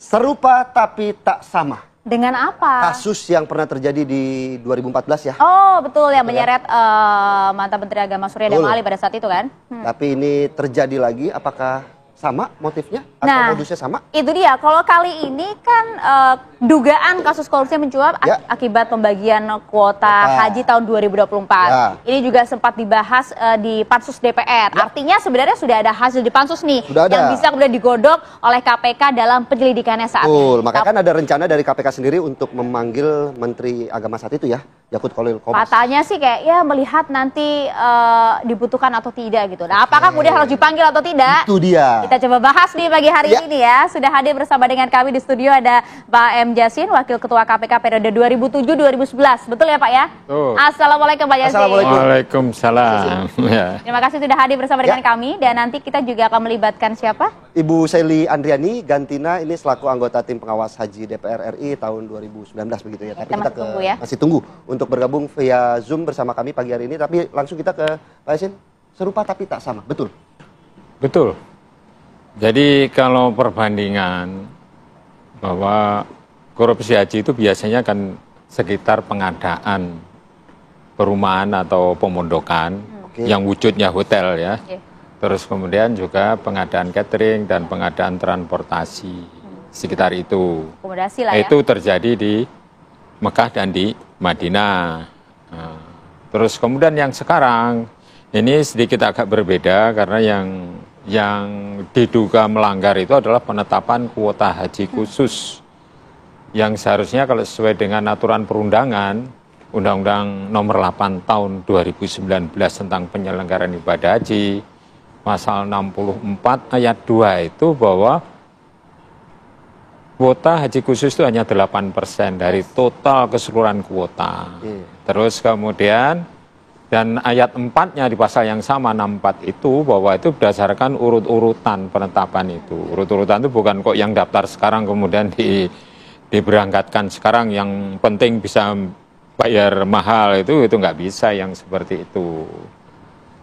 Serupa tapi tak sama. Dengan apa? Kasus yang pernah terjadi di 2014 ya. Oh betul, yang menyeret mantan Menteri Agama Surya Dhamma Ali pada saat itu kan. Tapi ini terjadi lagi, apakah sama motifnya atau modusnya sama? Itu dia, kalau kali ini kan dugaan kasus korupsi mencuat akibat pembagian kuota haji tahun 2024. Ini juga sempat dibahas di Pansus DPR. Artinya sebenarnya sudah ada hasil di Pansus nih yang bisa kemudian digodok oleh KPK dalam penyelidikannya saat ini. Makanya kan ada rencana dari KPK sendiri untuk memanggil Menteri Agama saat itu ya, Yakut Khalil Qomas. Katanya sih kayak ya melihat nanti dibutuhkan atau tidak gitu. Nah, apakah kemudian harus dipanggil atau tidak? Itu dia. Kita coba bahas nih pagi hari ini ya. Sudah hadir bersama dengan kami di studio ada Pak M. Jasin, Wakil Ketua KPK periode 2007-2011. Betul ya Pak ya? Assalamualaikum Pak Jasin. Waalaikumsalam. Terima kasih sudah hadir bersama dengan kami. Dan nanti kita juga akan melibatkan siapa? Ibu Sely Andriani Gantina, ini selaku anggota tim pengawas haji DPR RI tahun 2019 begitu ya. Tapi kita masih tunggu untuk bergabung via Zoom bersama kami pagi hari ini. Tapi langsung kita ke Pak Jasin. Serupa tapi tak sama, betul? Betul. Jadi kalau perbandingan bahwa korupsi haji itu biasanya kan sekitar pengadaan perumahan atau pemondokan yang wujudnya hotel ya. Terus kemudian juga pengadaan catering dan pengadaan transportasi sekitar itu. Akomodasi lah ya. Itu terjadi di Mekah dan di Madinah. Terus kemudian yang sekarang ini sedikit agak berbeda karena yang diduga melanggar itu adalah penetapan kuota haji khusus yang seharusnya kalau sesuai dengan aturan perundangan Undang-Undang Nomor 8 Tahun 2019 tentang penyelenggaraan ibadah haji pasal 64 ayat 2 itu bahwa kuota haji khusus itu hanya 8% dari total keseluruhan kuota. Terus kemudian dan ayat 4-nya di pasal yang sama 64 itu bahwa itu berdasarkan urut-urutan penetapan itu. Urut-urutan itu bukan kok yang daftar sekarang kemudian diberangkatkan sekarang yang penting bisa bayar mahal itu nggak bisa yang seperti itu.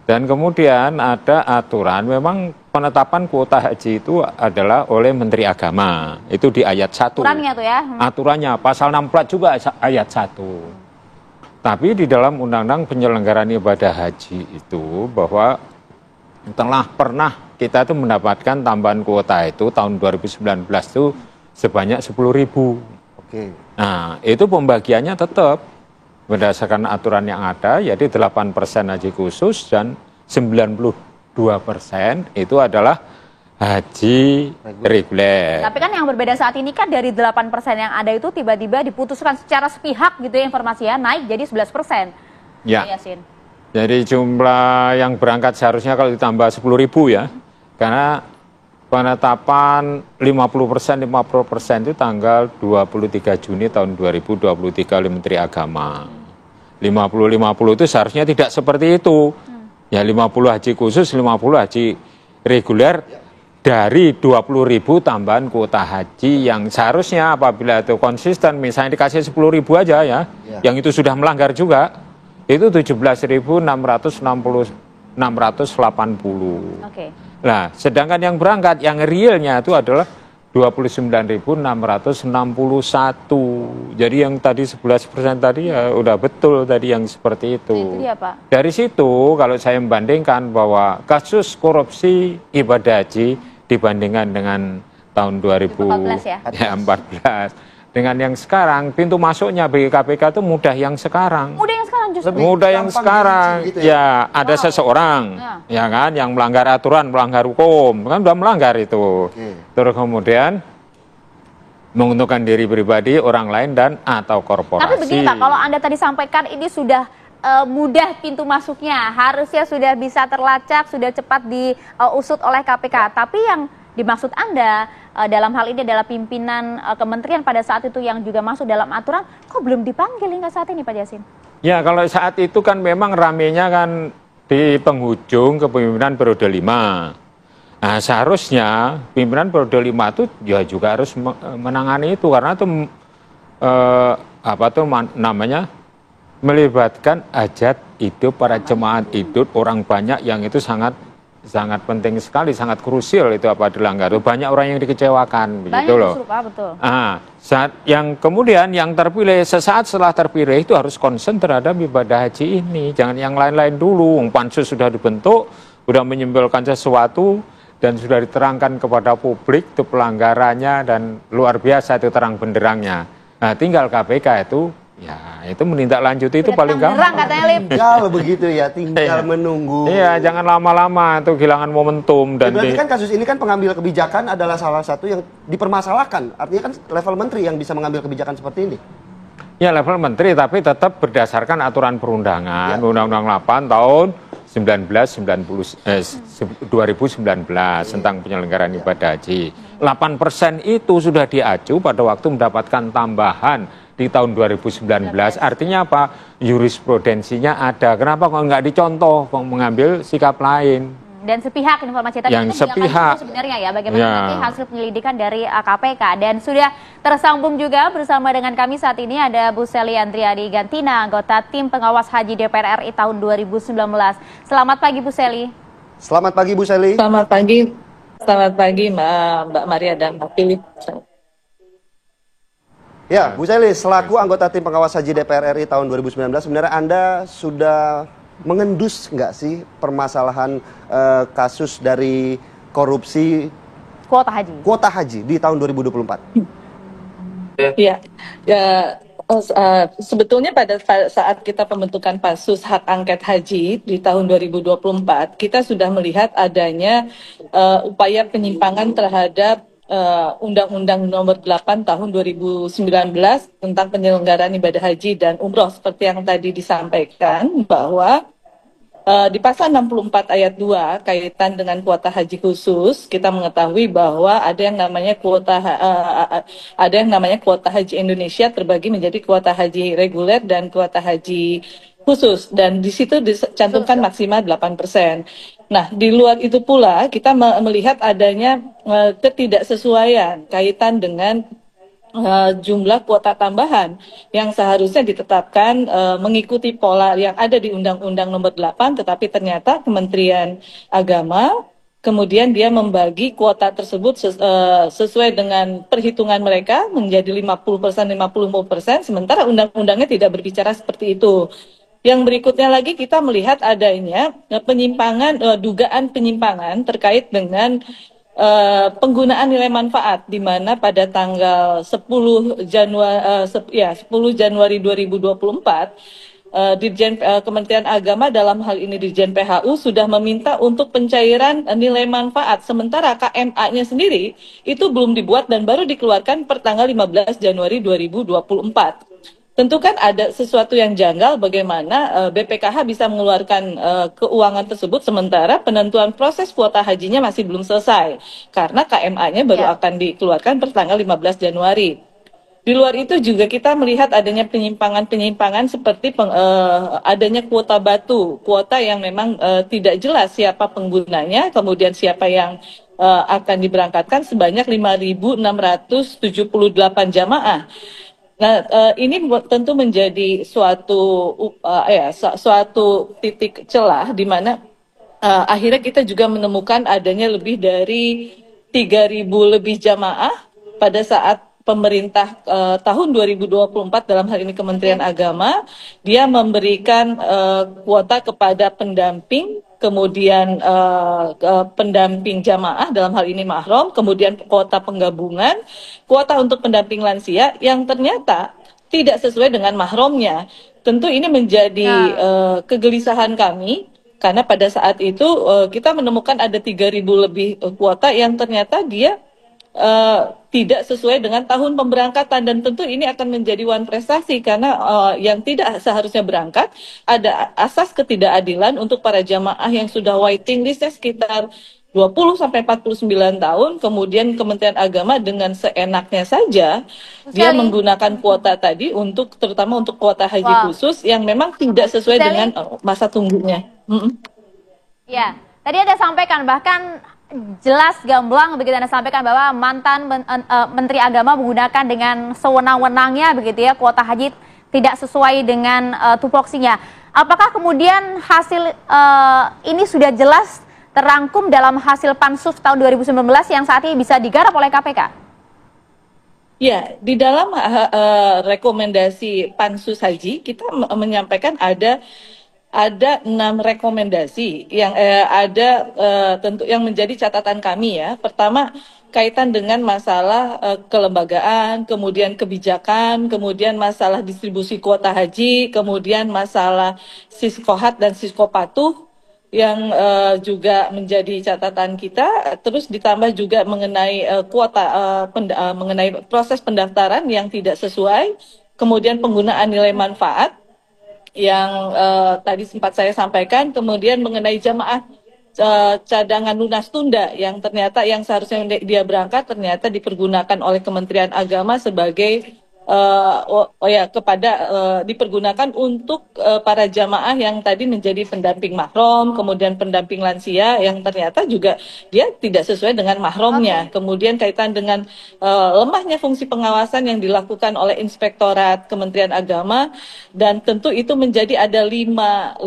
Dan kemudian ada aturan memang penetapan kuota haji itu adalah oleh Menteri Agama. Itu di ayat 1. Aturannya tuh ya. Aturannya pasal 64 juga ayat 1. Tapi di dalam Undang-Undang Penyelenggaraan Ibadah Haji itu bahwa telah pernah kita itu mendapatkan tambahan kuota itu tahun 2019 itu sebanyak 10.000. Nah itu pembagiannya tetap berdasarkan aturan yang ada, yaitu 8% haji khusus dan 92% itu adalah haji reguler. Tapi kan yang berbeda saat ini kan dari 8% yang ada itu tiba-tiba diputuskan secara sepihak gitu ya informasinya naik jadi 11%. Ya. Jadi jumlah yang berangkat seharusnya kalau ditambah 10.000 ya. Karena penetapan 50% itu tanggal 23 Juni tahun 2023 oleh Menteri Agama. 50-50 itu seharusnya tidak seperti itu. Ya 50 haji khusus, 50 haji reguler. Dari 20.000 tambahan kuota haji yang seharusnya apabila itu konsisten misalnya dikasih 10.000 aja ya, yang itu sudah melanggar juga, itu 17.680. Nah, sedangkan yang berangkat yang realnya itu adalah 29.661. Jadi yang tadi 11% tadi ya udah betul tadi yang seperti itu. Itu dia, Pak. Dari situ kalau saya membandingkan bahwa kasus korupsi ibadah haji dibandingkan dengan tahun 2014 ya, 14 dengan yang sekarang pintu masuknya bagi KPK itu mudah yang sekarang. Mudah yang sekarang justru. Mudah yang sekarang. Gitu ya ada seseorang ya kan yang melanggar aturan, melanggar hukum, kan sudah melanggar itu. Terus kemudian menguntungkan diri pribadi, orang lain dan atau korporasi. Tapi begini Pak, kalau Anda tadi sampaikan ini sudah mudah pintu masuknya, harusnya sudah bisa terlacak, sudah cepat diusut oleh KPK. Tapi yang dimaksud Anda dalam hal ini adalah pimpinan kementerian pada saat itu yang juga masuk dalam aturan, kok belum dipanggil hingga saat ini Pak Jasin? Ya kalau saat itu kan memang ramenya kan di penghujung kepemimpinan periode 5. Nah seharusnya pimpinan periode 5 itu ya juga harus menangani itu karena itu namanya melibatkan hajat hidup para jemaat hidup orang banyak yang itu sangat sangat penting sekali, sangat krusial itu apa dilanggar. Banyak orang yang dikecewakan, begitu loh. Betul. Saat yang kemudian yang terpilih, sesaat setelah terpilih itu harus konsen terhadap ibadah haji ini. Jangan yang lain-lain dulu. Pansus sudah dibentuk, sudah menyimpulkan sesuatu, dan sudah diterangkan kepada publik itu pelanggarannya, dan luar biasa itu terang benderangnya. Nah, tinggal KPK itu, ya itu menindaklanjuti itu paling gampang. Katanya, Lip. Tinggal begitu ya, tinggal menunggu. Iya, jangan lama-lama itu kehilangan momentum. Dan berarti kan kasus ini kan pengambil kebijakan adalah salah satu yang dipermasalahkan. Artinya kan level menteri yang bisa mengambil kebijakan seperti ini. Ya, level menteri, tapi tetap berdasarkan aturan perundangan, Undang-Undang 8 tahun 2019 tentang penyelenggaraan ibadah haji. 8% itu sudah diacu pada waktu mendapatkan tambahan di tahun 2019. Artinya apa? Jurisprudensinya ada. Kenapa kok nggak dicontoh, kok mengambil sikap lain? Dan sepihak informasi tadi yang sepihak sebenarnya ya, bagaimana nanti hasil penyelidikan dari KPK. Dan sudah tersambung juga bersama dengan kami saat ini ada Bu Sely Andriani Gantina, anggota tim pengawas haji DPR RI tahun 2019. Selamat pagi Bu Sely. Selamat pagi Bu Sely. Selamat pagi Mbak Maria dan Mbak Philip. Ya, Bu Sely, selaku anggota tim pengawas haji DPR RI tahun 2019, sebenarnya Anda sudah mengendus nggak sih permasalahan kasus dari korupsi kuota haji di tahun 2024? Ya, sebetulnya pada saat kita pembentukan pansus hak angket haji di tahun 2024, kita sudah melihat adanya upaya penyimpangan terhadap Undang-Undang Nomor 8 Tahun 2019 tentang penyelenggaraan ibadah haji dan umroh, seperti yang tadi disampaikan bahwa di pasal 64 ayat 2 kaitan dengan kuota haji khusus, kita mengetahui bahwa ada yang namanya kuota haji Indonesia terbagi menjadi kuota haji reguler dan kuota haji khusus, dan di situ dicantumkan maksimal 8%. Nah, di luar itu pula kita melihat adanya ketidaksesuaian kaitan dengan jumlah kuota tambahan yang seharusnya ditetapkan mengikuti pola yang ada di Undang-Undang Nomor 8, tetapi ternyata Kementerian Agama kemudian dia membagi kuota tersebut sesuai dengan perhitungan mereka menjadi 50%, 50%, sementara undang-undangnya tidak berbicara seperti itu. Yang berikutnya lagi kita melihat adanya dugaan penyimpangan terkait dengan penggunaan nilai manfaat, di mana pada tanggal 10 Januari 2024 Dirjen Kementerian Agama, dalam hal ini Dirjen PHU, sudah meminta untuk pencairan nilai manfaat, sementara KMA-nya sendiri itu belum dibuat dan baru dikeluarkan per tanggal 15 Januari 2024. Tentu kan ada sesuatu yang janggal bagaimana BPKH bisa mengeluarkan keuangan tersebut sementara penentuan proses kuota hajinya masih belum selesai karena KMA-nya baru akan dikeluarkan per tanggal 15 Januari. Di luar itu juga kita melihat adanya penyimpangan-penyimpangan seperti adanya kuota batu, kuota yang memang tidak jelas siapa penggunanya, kemudian siapa yang akan diberangkatkan sebanyak 5.678 jamaah. Nah, ini tentu menjadi suatu titik celah di mana akhirnya kita juga menemukan adanya lebih dari 3.000 lebih jamaah pada saat pemerintah tahun 2024, dalam hal ini Kementerian Agama, dia memberikan kuota kepada pendamping, kemudian pendamping jamaah, dalam hal ini mahram, kemudian kuota penggabungan, kuota untuk pendamping lansia yang ternyata tidak sesuai dengan mahramnya. Tentu ini menjadi kegelisahan kami, karena pada saat itu kita menemukan ada 3.000 lebih kuota yang ternyata dia tidak sesuai dengan tahun pemberangkatan, dan tentu ini akan menjadi one prestasi karena yang tidak seharusnya berangkat ada asas ketidakadilan untuk para jamaah yang sudah waiting listnya sekitar 20-49 tahun, kemudian Kementerian Agama dengan seenaknya saja dia menggunakan kuota tadi untuk terutama untuk kuota haji khusus yang memang tidak sesuai dengan masa tunggunya. Ya, tadi Anda sampaikan bahkan jelas gamblang begitu Anda sampaikan bahwa mantan Menteri Agama menggunakan dengan sewenang-wenangnya begitu ya, kuota haji tidak sesuai dengan tupoksinya. Apakah kemudian hasil ini sudah jelas terangkum dalam hasil Pansus tahun 2019 yang saat ini bisa digarap oleh KPK? Ya, di dalam rekomendasi Pansus Haji kita menyampaikan ada 6 rekomendasi yang tentu yang menjadi catatan kami ya. Pertama, kaitan dengan masalah kelembagaan, kemudian kebijakan, kemudian masalah distribusi kuota haji, kemudian masalah siskohat dan siskopatuh yang juga menjadi catatan kita, terus ditambah juga mengenai mengenai proses pendaftaran yang tidak sesuai, kemudian penggunaan nilai manfaat yang tadi sempat saya sampaikan, kemudian mengenai jamaah cadangan lunas tunda yang ternyata yang seharusnya dia berangkat ternyata dipergunakan oleh Kementerian Agama sebagai dipergunakan untuk para jamaah yang tadi menjadi pendamping mahram, kemudian pendamping lansia yang ternyata juga dia tidak sesuai dengan mahromnya. Kemudian kaitan dengan lemahnya fungsi pengawasan yang dilakukan oleh Inspektorat Kementerian Agama, dan tentu itu menjadi ada 5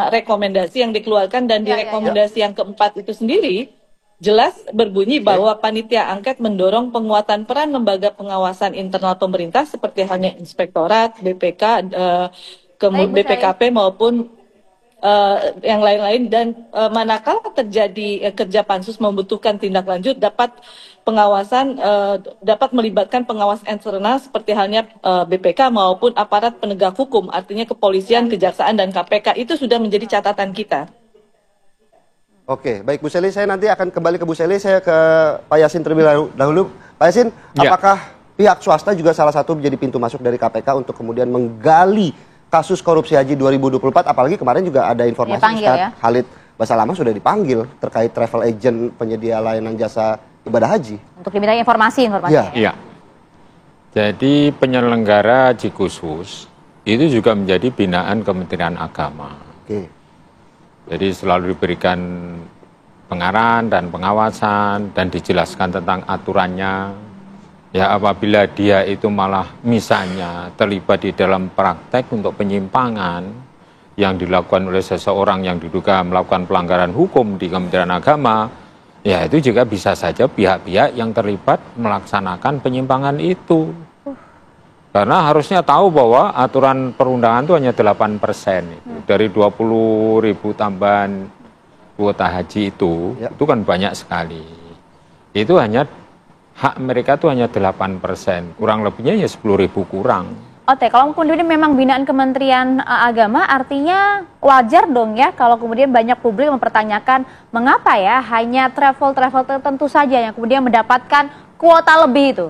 rekomendasi yang dikeluarkan, dan di rekomendasi yang keempat itu sendiri jelas berbunyi bahwa panitia angket mendorong penguatan peran lembaga pengawasan internal pemerintah seperti halnya Inspektorat, BPK, BPKP maupun yang lain-lain, dan manakala terjadi kerja pansus membutuhkan tindak lanjut dapat melibatkan pengawas eksternal seperti halnya BPK maupun aparat penegak hukum, artinya kepolisian, kejaksaan, dan KPK. Itu sudah menjadi catatan kita. Oke, baik Bu Seli, saya nanti akan kembali ke Bu Seli, saya ke Pak Yasin terlebih dahulu. Pak Yasin, apakah pihak swasta juga salah satu menjadi pintu masuk dari KPK untuk kemudian menggali kasus korupsi haji 2024, apalagi kemarin juga ada informasi Khalid Basalamah sudah dipanggil terkait travel agent penyedia layanan jasa ibadah haji. Untuk diminta informasinya. Iya. Jadi penyelenggara haji khusus itu juga menjadi binaan Kementerian Agama. Oke. Jadi selalu diberikan pengarahan dan pengawasan dan dijelaskan tentang aturannya. Ya, apabila dia itu malah misalnya terlibat di dalam praktek untuk penyimpangan yang dilakukan oleh seseorang yang diduga melakukan pelanggaran hukum di Kementerian Agama, ya itu juga bisa saja pihak-pihak yang terlibat melaksanakan penyimpangan itu. Karena harusnya tahu bahwa aturan perundangan itu hanya 8%. Dari 20.000 tambahan kuota haji itu kan banyak sekali. Itu hanya hak mereka itu hanya 8%. Kurang lebihnya ya 10.000 kurang. Oke, kalau kemudian memang binaan Kementerian Agama, artinya wajar dong ya kalau kemudian banyak publik mempertanyakan mengapa ya hanya travel tertentu saja yang kemudian mendapatkan kuota lebih itu.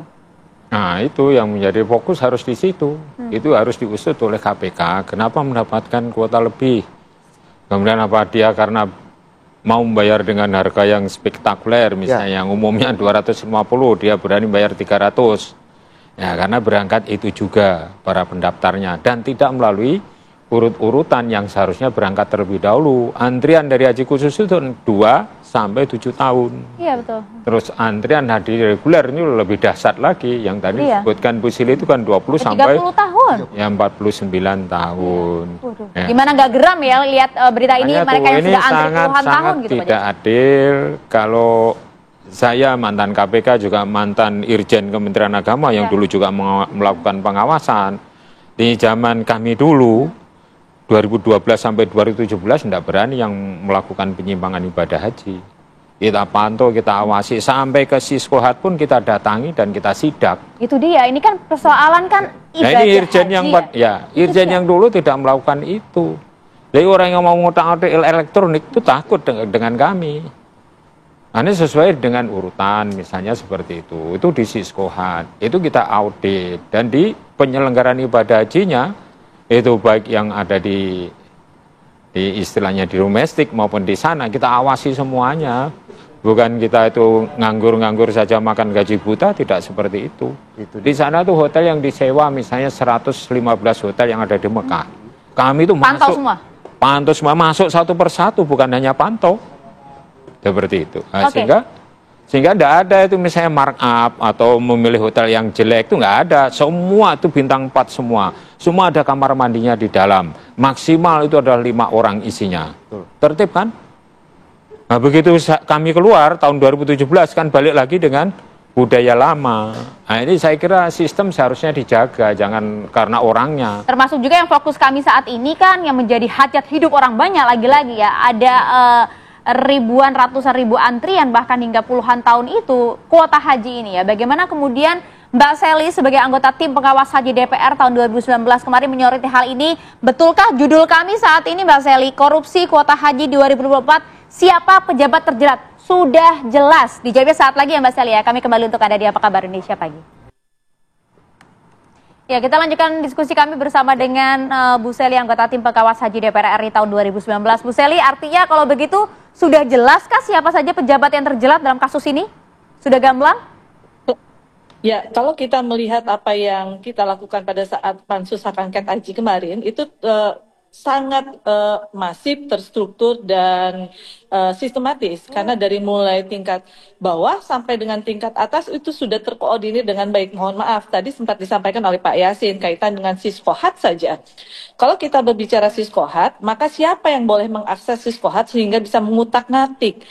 Nah, itu yang menjadi fokus harus di situ. Itu harus diusut oleh KPK. Kenapa mendapatkan kuota lebih? Kemudian apa dia karena mau membayar dengan harga yang spektakuler, misalnya yang umumnya 250, dia berani bayar 300. Ya, karena berangkat itu juga para pendaftarnya dan tidak melalui urut-urutan yang seharusnya berangkat terlebih dahulu. Antrian dari haji khusus itu 2 sampai 7 tahun. Iya, betul. Terus antrian haji reguler ini lebih dahsyat lagi. Yang tadi disebutkan Bu Sili itu kan 20 sampai 30 tahun. Ya 49 tahun. Ya. Gimana nggak geram ya lihat berita ini, mereka yang sudah antri puluhan tahun gitu. Tidak adil kalau saya mantan KPK juga mantan Irjen Kementerian Agama yang dulu juga melakukan pengawasan. Di zaman kami dulu 2012 sampai 2017 tidak berani yang melakukan penyimpangan ibadah haji. Kita pantau, kita awasi, sampai ke Siskohat pun kita datangi dan kita sidak. Itu dia, ini kan persoalan kan ibadah ini Irjen haji. Irjen yang dulu tidak melakukan itu. Jadi orang yang mau ngutang-ngutang elektronik itu takut dengan kami. Nah, ini sesuai dengan urutan misalnya seperti itu di Siskohat, itu kita audit. Dan di penyelenggaraan ibadah hajinya, itu baik yang ada di istilahnya di domestik maupun di sana, kita awasi semuanya. Bukan kita itu nganggur-nganggur saja makan gaji buta, tidak seperti itu. Di sana tuh hotel yang disewa misalnya 115 hotel yang ada di Mekah. Kami itu pantau semua, masuk satu persatu, bukan hanya pantau. Seperti itu. Nah, sehingga tidak ada itu misalnya markup atau memilih hotel yang jelek, itu nggak ada. Semua itu bintang 4 semua. Semua ada kamar mandinya di dalam. Maksimal itu adalah 5 orang isinya. Tertib kan? Nah, begitu kami keluar tahun 2017 kan balik lagi dengan budaya lama. Nah, ini saya kira sistem seharusnya dijaga, jangan karena orangnya. Termasuk juga yang fokus kami saat ini kan yang menjadi hajat hidup orang banyak lagi-lagi ya. Ada ribuan, ratusan ribu antrian bahkan hingga puluhan tahun itu kuota haji ini ya. Bagaimana kemudian Mbak Sally sebagai anggota tim pengawas haji DPR tahun 2019 kemarin menyoroti hal ini. Betulkah judul kami saat ini Mbak Sally, korupsi kuota haji 2024, siapa pejabat terjerat? Sudah jelas. Dijawabnya saat lagi ya Mbak Sally ya. Kami kembali untuk Anda di Apa Kabar Indonesia Pagi. Ya, kita lanjutkan diskusi kami bersama dengan Bu Sally, anggota tim pengawas haji DPR RI tahun 2019. Bu Sally, artinya kalau begitu sudah jelaskah siapa saja pejabat yang terjerat dalam kasus ini? Sudah gamblang? Ya, kalau kita melihat apa yang kita lakukan pada saat Pansus Hak Angket Haji kemarin, itu sangat masif, terstruktur, dan sistematis. Karena dari mulai tingkat bawah sampai dengan tingkat atas itu sudah terkoordinir dengan baik. Mohon maaf, tadi sempat disampaikan oleh Pak Yasin kaitan dengan Siskohat saja. Kalau kita berbicara Siskohat, maka siapa yang boleh mengakses Siskohat sehingga bisa mengutak-ngatik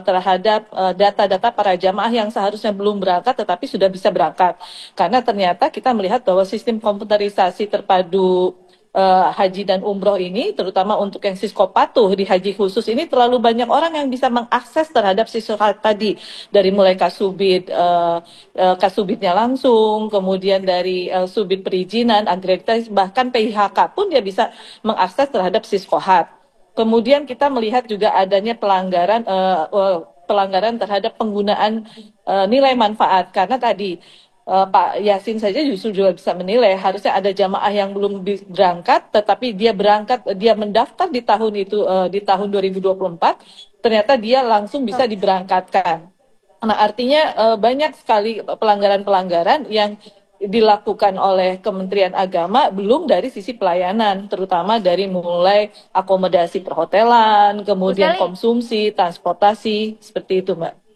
terhadap data-data para jamaah yang seharusnya belum berangkat tetapi sudah bisa berangkat. Karena ternyata kita melihat bahwa sistem komputerisasi terpadu haji dan umroh ini, terutama untuk yang Siskopatuh di haji khusus ini, terlalu banyak orang yang bisa mengakses terhadap Siskohat tadi, dari mulai kasubitnya langsung, kemudian dari subit perizinan, akreditasi, bahkan PIHK pun dia bisa mengakses terhadap Siskohat. Kemudian kita melihat juga adanya pelanggaran terhadap penggunaan nilai manfaat, karena tadi Pak Yasin saja justru juga bisa menilai harusnya ada jamaah yang belum berangkat tetapi dia mendaftar di tahun itu di tahun 2024, ternyata dia langsung bisa diberangkatkan. Nah, artinya banyak sekali pelanggaran-pelanggaran yang dilakukan oleh Kementerian Agama, belum dari sisi pelayanan, terutama dari mulai akomodasi perhotelan, kemudian konsumsi, transportasi, seperti itu, Mbak.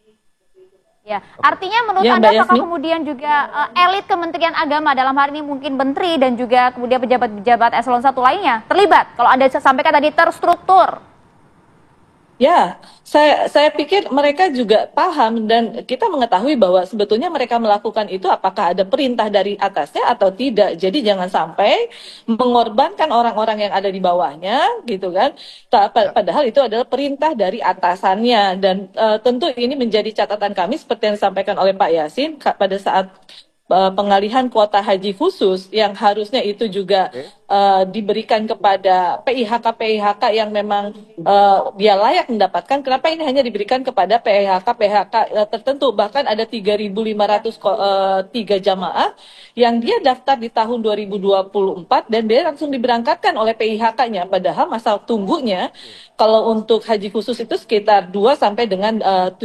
Ya, artinya menurut Anda apakah kemudian juga elit Kementerian Agama dalam hal ini mungkin menteri dan juga kemudian pejabat-pejabat eselon 1 lainnya terlibat? Kalau Anda sampaikan tadi terstruktur. Ya, saya pikir mereka juga paham dan kita mengetahui bahwa sebetulnya mereka melakukan itu apakah ada perintah dari atasnya atau tidak. Jadi jangan sampai mengorbankan orang-orang yang ada di bawahnya, gitu kan. Padahal itu adalah perintah dari atasannya, dan tentu ini menjadi catatan kami seperti yang disampaikan oleh Pak Yasin pada saat pengalihan kuota haji khusus yang harusnya itu juga diberikan kepada PIHK yang memang dia layak mendapatkan. Kenapa ini hanya diberikan kepada PIHK tertentu? Bahkan ada 3.503 jamaah yang dia daftar di tahun 2024 dan dia langsung diberangkatkan oleh PIHK-nya. Padahal masa tunggunya kalau untuk haji khusus itu sekitar 2 sampai dengan 8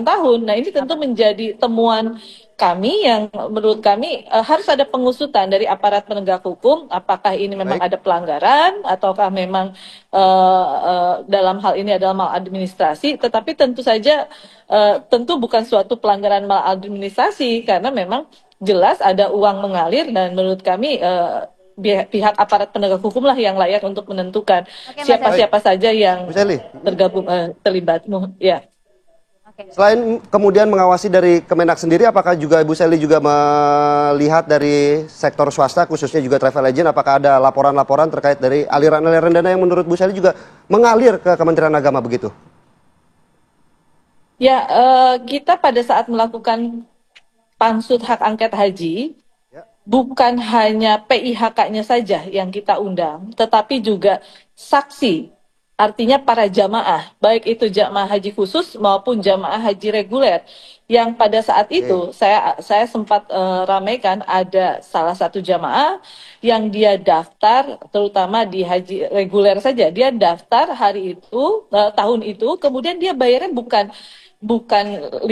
tahun. Nah, ini tentu menjadi temuan kami yang menurut kami harus ada pengusutan dari aparat penegak hukum, apakah ini memang ada pelanggaran ataukah memang dalam hal ini adalah maladministrasi. Tetapi tentu saja tentu bukan suatu pelanggaran maladministrasi, karena memang jelas ada uang mengalir, dan menurut kami pihak aparat penegak hukum lah yang layak untuk menentukan siapa saja yang tergabung terlibat. Ya. Selain kemudian mengawasi dari Kemenak sendiri, apakah juga Ibu Sally juga melihat dari sektor swasta, khususnya juga travel agent, apakah ada laporan-laporan terkait dari aliran-aliran dana yang menurut Bu Sally juga mengalir ke Kementerian Agama begitu? Ya, kita pada saat melakukan Pansus Hak Angket Haji, bukan hanya PIHK-nya saja yang kita undang, tetapi juga saksi. Artinya para jamaah, baik itu jamaah haji khusus maupun jamaah haji reguler, yang pada saat itu saya sempat ramaikan ada salah satu jamaah yang dia daftar, terutama di haji reguler saja, dia daftar hari itu, tahun itu, kemudian dia bayarnya bukan 59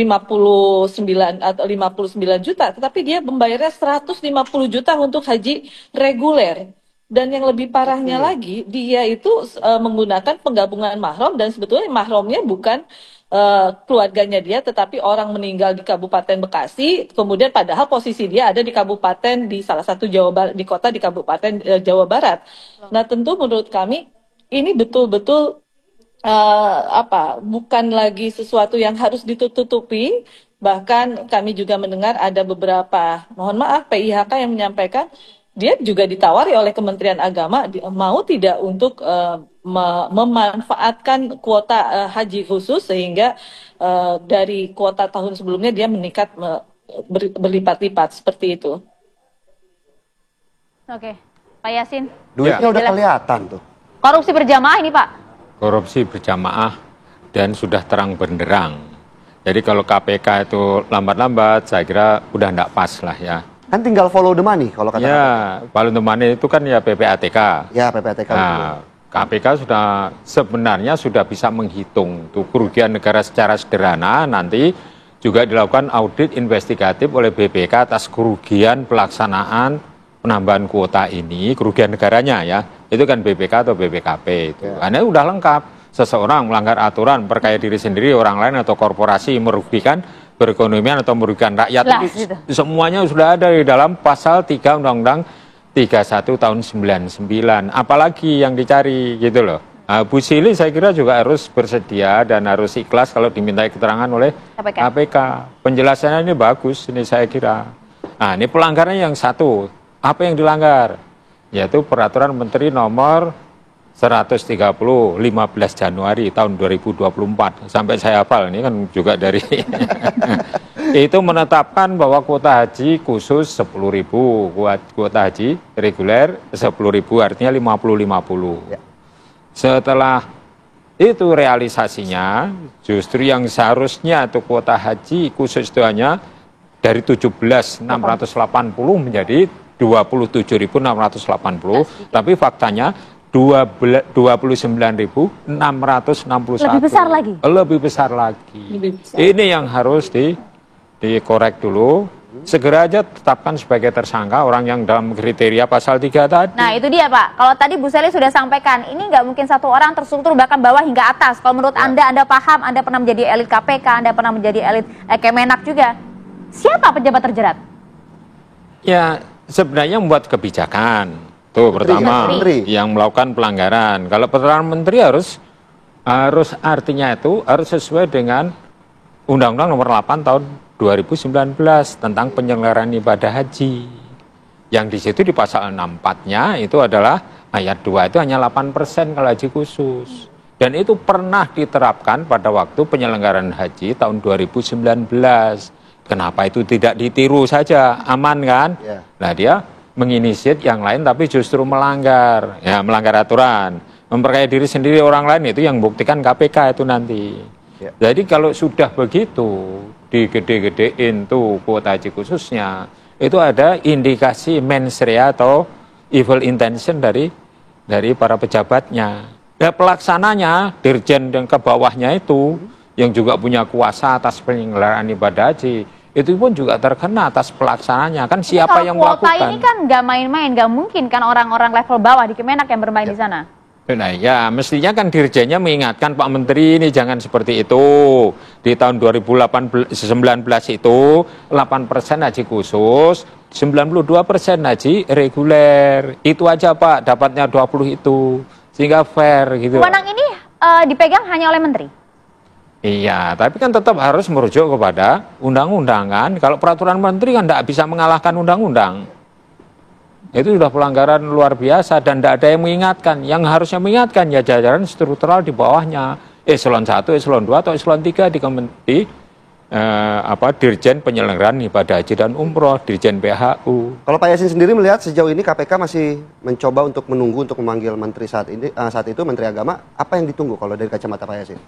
atau 59 juta, tetapi dia membayarnya 150 juta untuk haji reguler. Dan yang lebih parahnya lagi, dia itu menggunakan penggabungan mahram, dan sebetulnya mahramnya bukan keluarganya dia, tetapi orang meninggal di Kabupaten Bekasi, kemudian padahal posisi dia ada di kabupaten di salah satu Jawa Barat, di kota di Kabupaten Jawa Barat. Nah, tentu menurut kami ini betul-betul bukan lagi sesuatu yang harus ditutupi. Bahkan kami juga mendengar ada beberapa, mohon maaf, PIHK yang menyampaikan dia juga ditawari oleh Kementerian Agama mau tidak untuk memanfaatkan kuota haji khusus sehingga dari kuota tahun sebelumnya dia meningkat berlipat-lipat seperti itu. Oke, Pak Yasin. Duitnya udah kelihatan tuh. Korupsi berjamaah ini, Pak. Korupsi berjamaah dan sudah terang benderang. Jadi kalau KPK itu lambat-lambat, saya kira udah enggak pas lah ya. Kan tinggal follow the money kalau kata ya, follow the money itu kan ya PPATK. Ya, PPATK. Nah, KPK sebenarnya sudah bisa menghitung tuh kerugian negara secara sederhana. Nanti juga dilakukan audit investigatif oleh BPK atas kerugian pelaksanaan penambahan kuota ini, kerugian negaranya ya. Itu kan BPK atau BPKP itu. Karena udah lengkap. Seseorang melanggar aturan, perkaya diri sendiri, orang lain atau korporasi merugikan perekonomian atau merugikan rakyat. Itu semuanya sudah ada di dalam pasal 3 Undang-Undang 31 tahun 99. Apalagi yang dicari gitu loh. Nah, Bu Sili saya kira juga harus bersedia dan harus ikhlas kalau dimintai keterangan oleh KPK. Penjelasannya ini bagus, ini saya kira. Nah, ini pelanggarannya yang satu. Apa yang dilanggar? Yaitu Peraturan Menteri Nomor 130 15 Januari tahun 2024. Sampai saya hafal, ini kan juga dari itu menetapkan bahwa kuota haji khusus 10.000, kuota haji reguler 10.000, artinya 50-50. Ya. Setelah itu realisasinya, justru yang seharusnya itu kuota haji khusus itu hanya dari 17.680 menjadi 27.680, tapi faktanya 29.661. Lebih besar lagi? Lebih besar lagi. Ini yang harus dikorek dulu. Segera aja tetapkan sebagai tersangka orang yang dalam kriteria pasal 3 tadi. Nah itu dia Pak, kalau tadi Bu Seli sudah sampaikan, ini nggak mungkin satu orang terstruktur bahkan bawah hingga atas. Kalau menurut Anda paham, Anda pernah menjadi elit KPK, Anda pernah menjadi elit Kemenak juga. Siapa pejabat terjerat? Ya sebenarnya membuat kebijakan. Tuh pertama yang melakukan pelanggaran. Kalau Perdana Menteri harus artinya itu harus sesuai dengan Undang-Undang Nomor 8 Tahun 2019 tentang penyelenggaraan ibadah haji. Yang di situ di pasal 64-nya itu adalah ayat 2 itu hanya 8% kalau haji khusus. Dan itu pernah diterapkan pada waktu penyelenggaraan haji tahun 2019. Kenapa itu tidak ditiru saja? Aman kan? Yeah. Nah dia menginisiat yang lain tapi justru melanggar aturan, memperkaya diri sendiri orang lain, itu yang buktikan KPK itu nanti. Ya. Jadi kalau sudah begitu digede-gedein tuh kuota haji khususnya, itu ada indikasi mens rea atau evil intention dari para pejabatnya. Ya pelaksananya, dirjen dan ke bawahnya itu yang juga punya kuasa atas penyelenggaraan ibadah haji, itu pun juga terkena atas pelaksananya. Kan siapa yang melakukan? Kuota ini kan nggak main-main, nggak mungkin kan orang-orang level bawah di Kemenak yang bermain di sana. Nah ya, mestinya kan dirjennya mengingatkan Pak Menteri ini jangan seperti itu. Di tahun 2019 itu 8% haji khusus, 92% haji reguler. Itu aja Pak, dapatnya 20 itu. Sehingga fair gitu. Wewenang ini dipegang hanya oleh Menteri? Iya, tapi kan tetap harus merujuk kepada undang-undang kan. Kalau peraturan menteri kan tidak bisa mengalahkan undang-undang. Itu sudah pelanggaran luar biasa dan tidak ada yang mengingatkan. Yang harusnya mengingatkan ya jajaran struktural di bawahnya. Eselon 1, Eselon 2 atau Eselon 3 di Dirjen Penyelenggaraan Ibadah Haji dan Umroh, Dirjen PHU. Kalau Pak Yasin sendiri melihat sejauh ini KPK masih mencoba untuk menunggu untuk memanggil menteri saat itu Menteri Agama, apa yang ditunggu kalau dari kacamata Pak Yasin?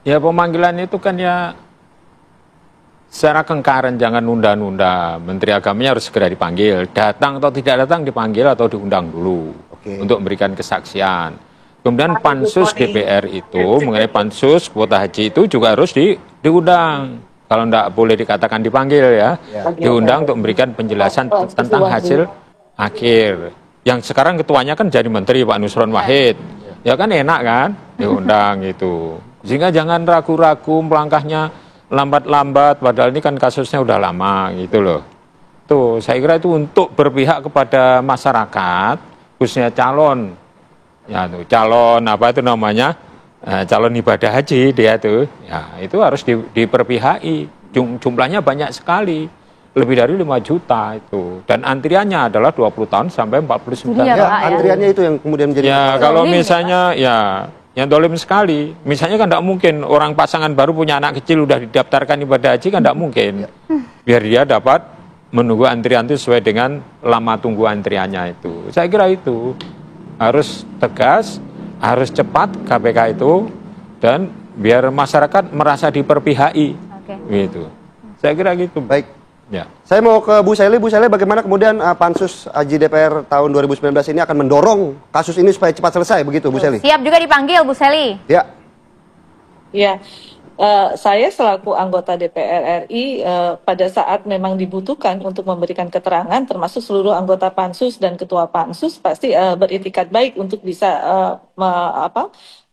Ya pemanggilan itu kan ya secara kengkaran, jangan nunda-nunda. Menteri Agamanya harus segera dipanggil. Datang atau tidak datang dipanggil atau diundang dulu untuk memberikan kesaksian. Kemudian pansus DPR itu mengenai pansus kuota haji itu juga harus diundang. Kalau tidak boleh dikatakan dipanggil ya. Diundang untuk memberikan penjelasan tentang hasil akhir. Yang sekarang ketuanya kan jadi menteri Pak Nusron Wahid. Ya kan enak kan diundang itu. Sehingga jangan ragu-ragu melangkahnya lambat-lambat, padahal ini kan kasusnya udah lama gitu loh. Tuh, saya kira itu untuk berpihak kepada masyarakat, khususnya calon, ya tuh, calon apa itu namanya, calon ibadah haji dia tuh, ya itu harus diperpihaki. Jumlahnya banyak sekali, lebih dari 5 juta itu. Dan antriannya adalah 20 tahun sampai 49 tahun. Ya, antriannya itu yang kemudian menjadi... Ya, kalau misalnya, ya, yang dolim sekali. Misalnya kan tidak mungkin orang pasangan baru punya anak kecil udah didaftarkan ibadah haji kan tidak mungkin. Biar dia dapat menunggu antrian itu sesuai dengan lama tunggu antriannya itu. Saya kira itu harus tegas, harus cepat KPK itu, dan biar masyarakat merasa diperpihaki, gitu. Saya kira gitu. Baik. Ya. Saya mau ke Bu Sely. Bu Sely, bagaimana kemudian Pansus Haji DPR tahun 2019 ini akan mendorong kasus ini supaya cepat selesai, begitu Bu Sely? Siap juga dipanggil Bu Sely. Ya. Ya. Saya selaku anggota DPR RI pada saat memang dibutuhkan untuk memberikan keterangan, termasuk seluruh anggota Pansus dan Ketua Pansus pasti beritikat baik untuk bisa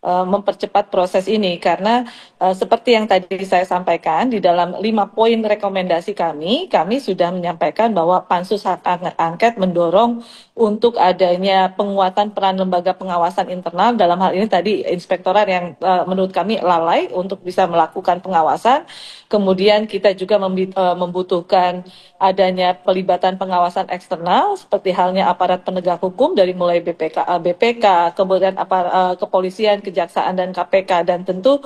mempercepat proses ini, karena seperti yang tadi saya sampaikan di dalam 5 poin rekomendasi kami sudah menyampaikan bahwa Pansus Hak Angket mendorong untuk adanya penguatan peran lembaga pengawasan internal, dalam hal ini tadi inspektorat yang menurut kami lalai untuk bisa melakukan pengawasan. Kemudian kita juga membutuhkan adanya pelibatan pengawasan eksternal seperti halnya aparat penegak hukum dari mulai BPK, kemudian kepolisian, kejaksaan dan KPK, dan tentu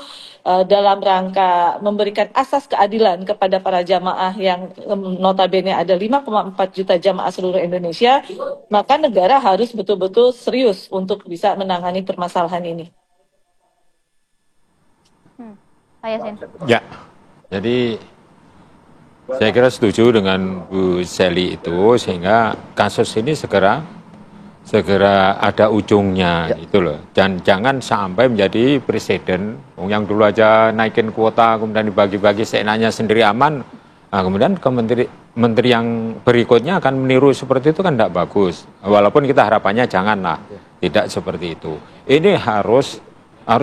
dalam rangka memberikan asas keadilan kepada para jamaah yang notabene ada 5,4 juta jamaah seluruh Indonesia, maka negara harus betul-betul serius untuk bisa menangani permasalahan ini. Pak Yasin. Ya. Jadi saya kira setuju dengan Bu Sely itu, sehingga kasus ini segera ada ujungnya, gitu loh. Dan jangan sampai menjadi presiden yang dulu aja naikin kuota kemudian dibagi-bagi seenaknya sendiri aman. Nah, kemudian ke menteri yang berikutnya akan meniru seperti itu kan tidak bagus. Walaupun kita harapannya janganlah, tidak seperti itu. Ini harus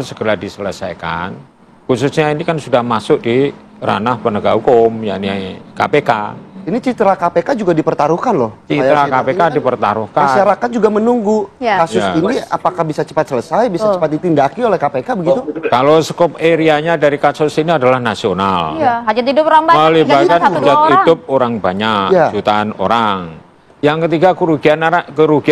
segera diselesaikan. Khususnya ini kan sudah masuk di ranah penegak hukum, yakni KPK. Ini citra KPK juga dipertaruhkan loh. Citra KPK dipertaruhkan. Masyarakat juga menunggu kasus ini apakah bisa cepat selesai, bisa cepat ditindaki oleh KPK, begitu? Kalau skop areanya dari kasus ini adalah nasional. Iya, hajat hidup orang banyak. Melibatkan hajat hidup orang banyak, jutaan orang. Yang ketiga kerugian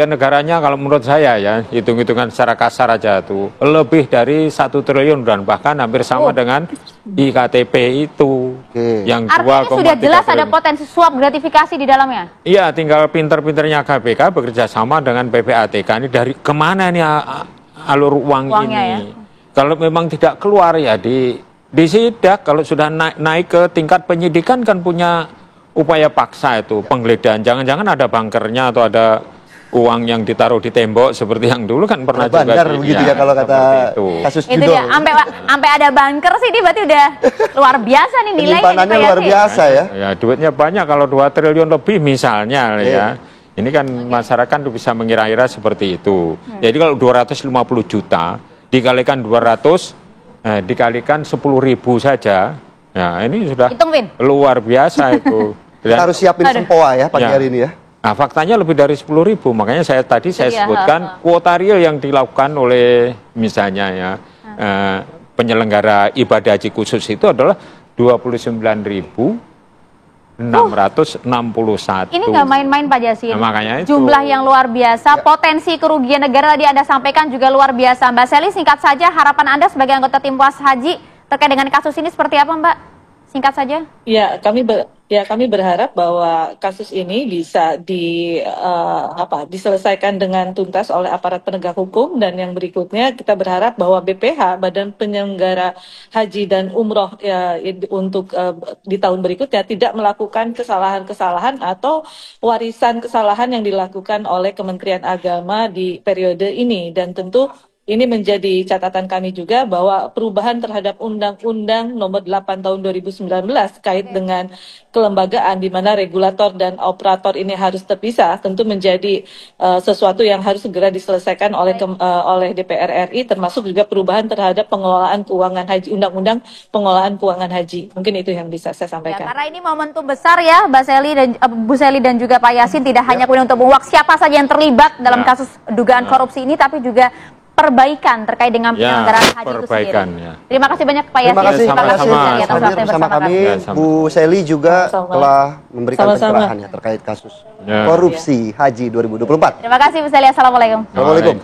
negaranya kalau menurut saya ya, hitung-hitungan secara kasar aja tuh lebih dari 1 triliun dan bahkan hampir sama dengan IKTP itu. Yang artinya sudah jelas ada potensi suap gratifikasi di dalamnya. Iya, tinggal pinter-pinternya KPK bekerja sama dengan PPATK ini dari kemana nih alur uangnya ini. Ya? Kalau memang tidak keluar ya disidak, kalau sudah naik ke tingkat penyidikan kan punya upaya paksa itu, penggeledahan. Jangan-jangan ada bunkernya atau ada uang yang ditaruh di tembok seperti yang dulu kan pernah juga. Bandar begitu ya kalau kata kasus itu dia, sampai ada bunker sih, ini berarti udah luar biasa nih nilainya. Penyimpanannya luar biasa ya. Ya, duitnya banyak kalau 2 triliun lebih misalnya ya. Ini kan masyarakat bisa mengira-ira seperti itu. Jadi kalau 250 juta dikalikan 200 dikalikan 10.000 saja. Ya, ini sudah luar biasa itu. Kita harus siapin sempoa ya pagi hari ini ya. Nah, faktanya lebih dari 10.000. Makanya saya sebutkan kuota real yang dilakukan oleh misalnya ya penyelenggara ibadah haji khusus itu adalah 29.661. Ini nggak main-main Pak Yasin. Nah, makanya itu. Jumlah yang luar biasa, potensi kerugian negara tadi Anda sampaikan juga luar biasa. Mbak Sely, singkat saja harapan Anda sebagai anggota tim puas haji terkait dengan kasus ini seperti apa, Mbak? Singkat saja. Ya, kami berharap bahwa kasus ini bisa diselesaikan dengan tuntas oleh aparat penegak hukum, dan yang berikutnya kita berharap bahwa BPH, Badan Penyelenggara Haji dan Umroh untuk di tahun berikutnya tidak melakukan kesalahan-kesalahan atau warisan kesalahan yang dilakukan oleh Kementerian Agama di periode ini. Dan tentu ini menjadi catatan kami juga bahwa perubahan terhadap Undang-Undang Nomor 8 Tahun 2019 kait dengan kelembagaan di mana regulator dan operator ini harus terpisah tentu menjadi sesuatu yang harus segera diselesaikan oleh DPR RI, termasuk juga perubahan terhadap pengelolaan keuangan haji, Undang-Undang Pengelolaan Keuangan Haji. Mungkin itu yang bisa saya sampaikan. Ya, karena ini momentum besar ya, Mbak Sely dan Bu Sely dan juga Pak Yasin, tidak hanya kemudian untuk menguak siapa saja yang terlibat dalam kasus dugaan korupsi ini, tapi juga perbaikan terkait dengan penyelenggaraan haji itu sendiri. Ya. Terima kasih banyak Pak Yasin. Terima kasih atas waktu bersama kami. Bu Seli juga telah memberikan pencerahannya terkait kasus korupsi haji 2024. Terima kasih Bu Seli. Assalamualaikum. Assalamualaikum.